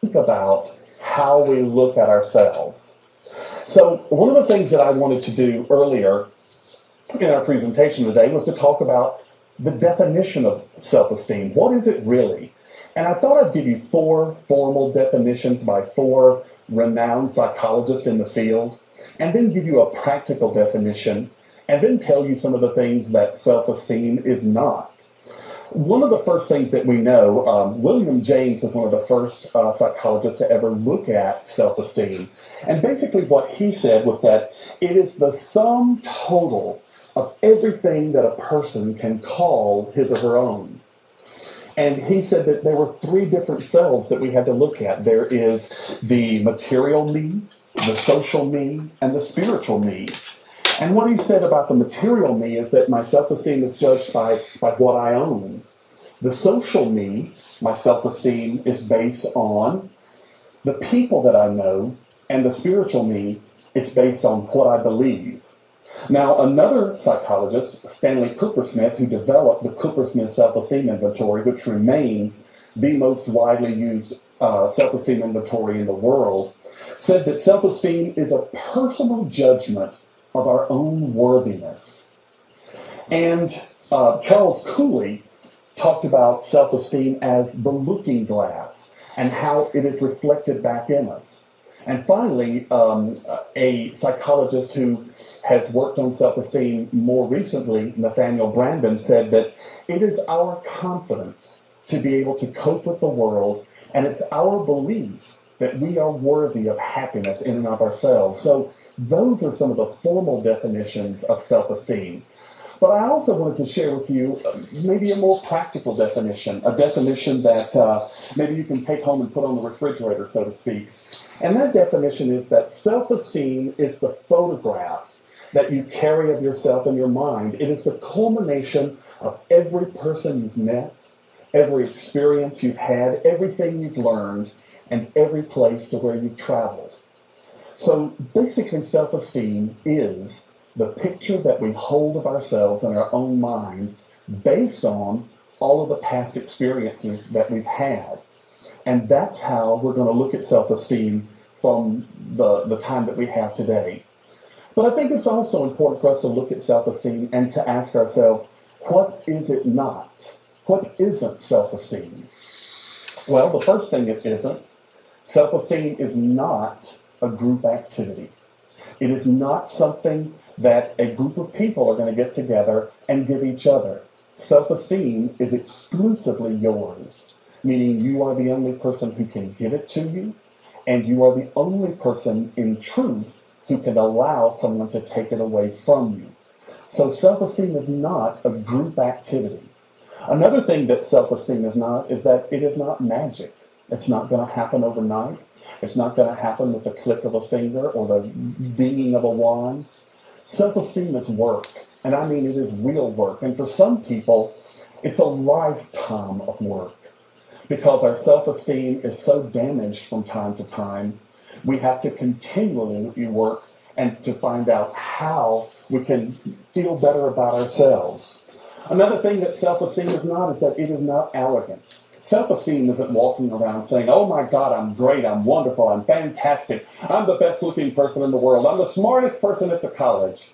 think about how we look at ourselves. So, one of the things that I wanted to do earlier in our presentation today was to talk about the definition of self-esteem. What is it really? And I thought I'd give you four formal definitions by four renowned psychologists in the field, and then give you a practical definition, and then tell you some of the things that self-esteem is not. One of the first things that we know, William James was one of the first psychologists to ever look at self-esteem. And basically what he said was that it is the sum total of everything that a person can call his or her own. And he said that there were three different selves that we had to look at. There is the material me, the social me, and the spiritual me. And what he said about the material me is that my self-esteem is judged by what I own. The social me, my self-esteem, is based on the people that I know, and the spiritual me, it's based on what I believe. Now, another psychologist, Stanley Cooper-Smith, who developed the Cooper-Smith self-esteem inventory, which remains the most widely used self-esteem inventory in the world, said that self-esteem is a personal judgment of our own worthiness. And Charles Cooley talked about self-esteem as the looking glass and how it is reflected back in us. And finally, a psychologist who has worked on self-esteem more recently, Nathaniel Brandon, said that it is our confidence to be able to cope with the world, and it's our belief that we are worthy of happiness in and of ourselves. So those are some of the formal definitions of self-esteem. But I also wanted to share with you maybe a more practical definition, a definition that maybe you can take home and put on the refrigerator, so to speak. And that definition is that self-esteem is the photograph that you carry of yourself in your mind. It is the culmination of every person you've met, every experience you've had, everything you've learned, and every place to where you've traveled. So basically, self-esteem is the picture that we hold of ourselves in our own mind based on all of the past experiences that we've had. And that's how we're going to look at self-esteem from the time that we have today. But I think it's also important for us to look at self-esteem and to ask ourselves, what is it not? What isn't self-esteem? Well, the first thing it isn't, self-esteem is not a group activity. It is not something that a group of people are going to get together and give each other. Self-esteem is exclusively yours, meaning you are the only person who can give it to you, and you are the only person in truth who can allow someone to take it away from you. So self-esteem is not a group activity. Another thing that self-esteem is not is that it is not magic. It's not going to happen overnight. It's not going to happen with the click of a finger or the dinging of a wand. Self-esteem is work, and I mean it is real work. And for some people, it's a lifetime of work because our self-esteem is so damaged from time to time. We have to continually work and to find out how we can feel better about ourselves. Another thing that self-esteem is that it is not arrogance. Self-esteem isn't walking around saying, oh my God, I'm great, I'm wonderful, I'm fantastic, I'm the best looking person in the world, I'm the smartest person at the college.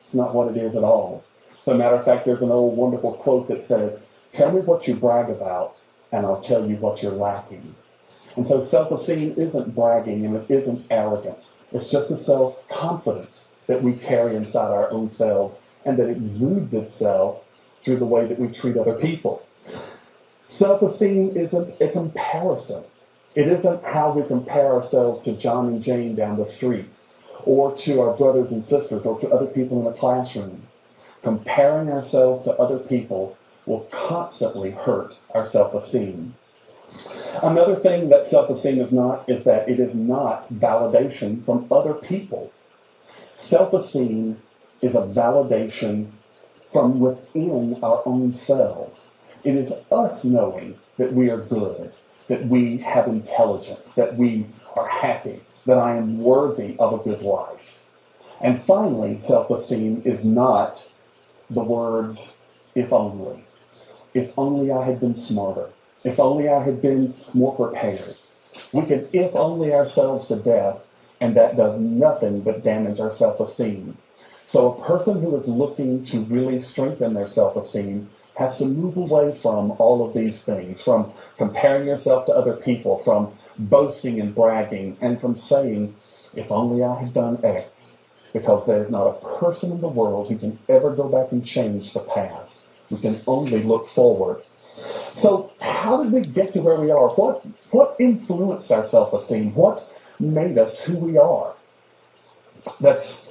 It's not what it is at all. As a matter of fact, there's an old wonderful quote that says, tell me what you brag about, and I'll tell you what you're lacking. And so self-esteem isn't bragging and it isn't arrogance. It's just a self-confidence that we carry inside our own selves and that exudes itself through the way that we treat other people. Self-esteem isn't a comparison. It isn't how we compare ourselves to John and Jane down the street, or to our brothers and sisters, or to other people in the classroom. Comparing ourselves to other people will constantly hurt our self-esteem. Another thing that self-esteem is that it is not validation from other people. Self-esteem is a validation from within our own selves. It is us knowing that we are good, that we have intelligence, that we are happy, that I am worthy of a good life. And finally, self-esteem is not the words, if only. If only I had been smarter. If only I had been more prepared. We can if only ourselves to death, and that does nothing but damage our self-esteem. So a person who is looking to really strengthen their self-esteem has to move away from all of these things, from comparing yourself to other people, from boasting and bragging, and from saying, if only I had done X, because there's not a person in the world who can ever go back and change the past. We can only look forward. So how did we get to where we are? What influenced our self-esteem? What made us who we are? That's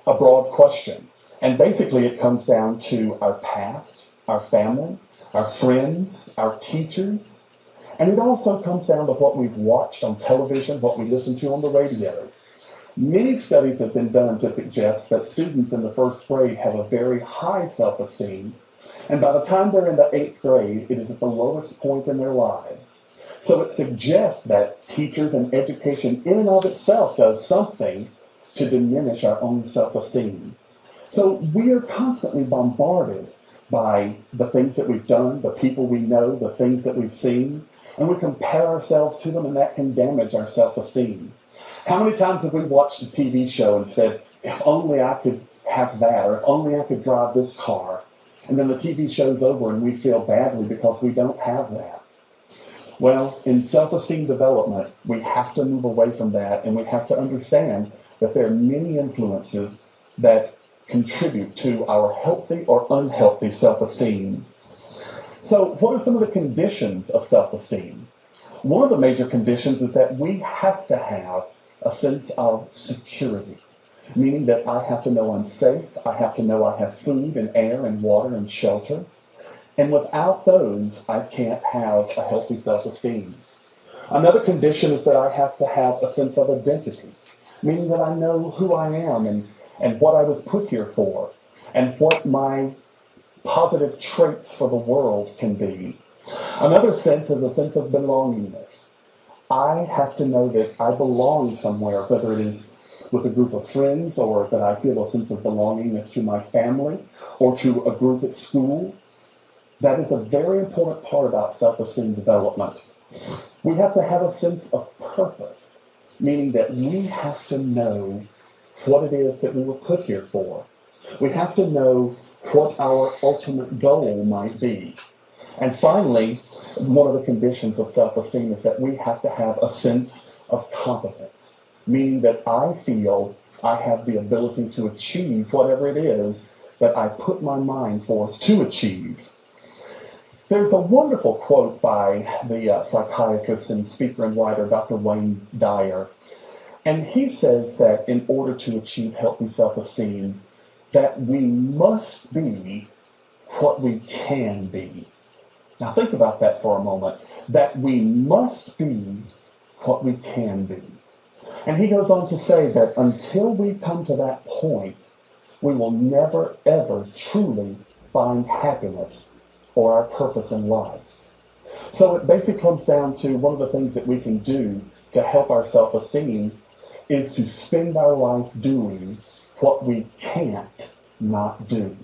a broad question. And basically it comes down to our past, our family, our friends, our teachers. And it also comes down to what we've watched on television, what we listen to on the radio. Many studies have been done to suggest that students in the first grade have a very high self-esteem, and by the time they're in the 8th grade, it is at the lowest point in their lives. So it suggests that teachers and education in and of itself does something to diminish our own self-esteem. So we are constantly bombarded by the things that we've done, the people we know, the things that we've seen, and we compare ourselves to them, and that can damage our self-esteem. How many times have we watched a TV show and said, if only I could have that, or if only I could drive this car, and then the TV show's over and we feel badly because we don't have that? Well, in self-esteem development, we have to move away from that, and we have to understand that there are many influences that contribute to our healthy or unhealthy self-esteem. So what are some of the conditions of self-esteem? One of the major conditions is that we have to have a sense of security, meaning that I have to know I'm safe, I have to know I have food and air and water and shelter. And without those, I can't have a healthy self-esteem. Another condition is that I have to have a sense of identity, meaning that I know who I am and what I was put here for, and what my positive traits for the world can be. Another sense is a sense of belongingness. I have to know that I belong somewhere, whether it is with a group of friends, or that I feel a sense of belongingness to my family, or to a group at school. That is a very important part about self-esteem development. We have to have a sense of purpose, meaning that we have to know what it is that we were put here for. We have to know what our ultimate goal might be. And finally, one of the conditions of self-esteem is that we have to have a sense of competence, meaning that I feel I have the ability to achieve whatever it is that I put my mind forth to achieve. There's a wonderful quote by the psychiatrist and speaker and writer, Dr. Wayne Dyer, and he says that in order to achieve healthy self-esteem, that we must be what we can be. Now think about that for a moment, that we must be what we can be. And he goes on to say that until we come to that point, we will never, ever truly find happiness or our purpose in life. So it basically comes down to one of the things that we can do to help our self-esteem is to spend our life doing what we can't not do.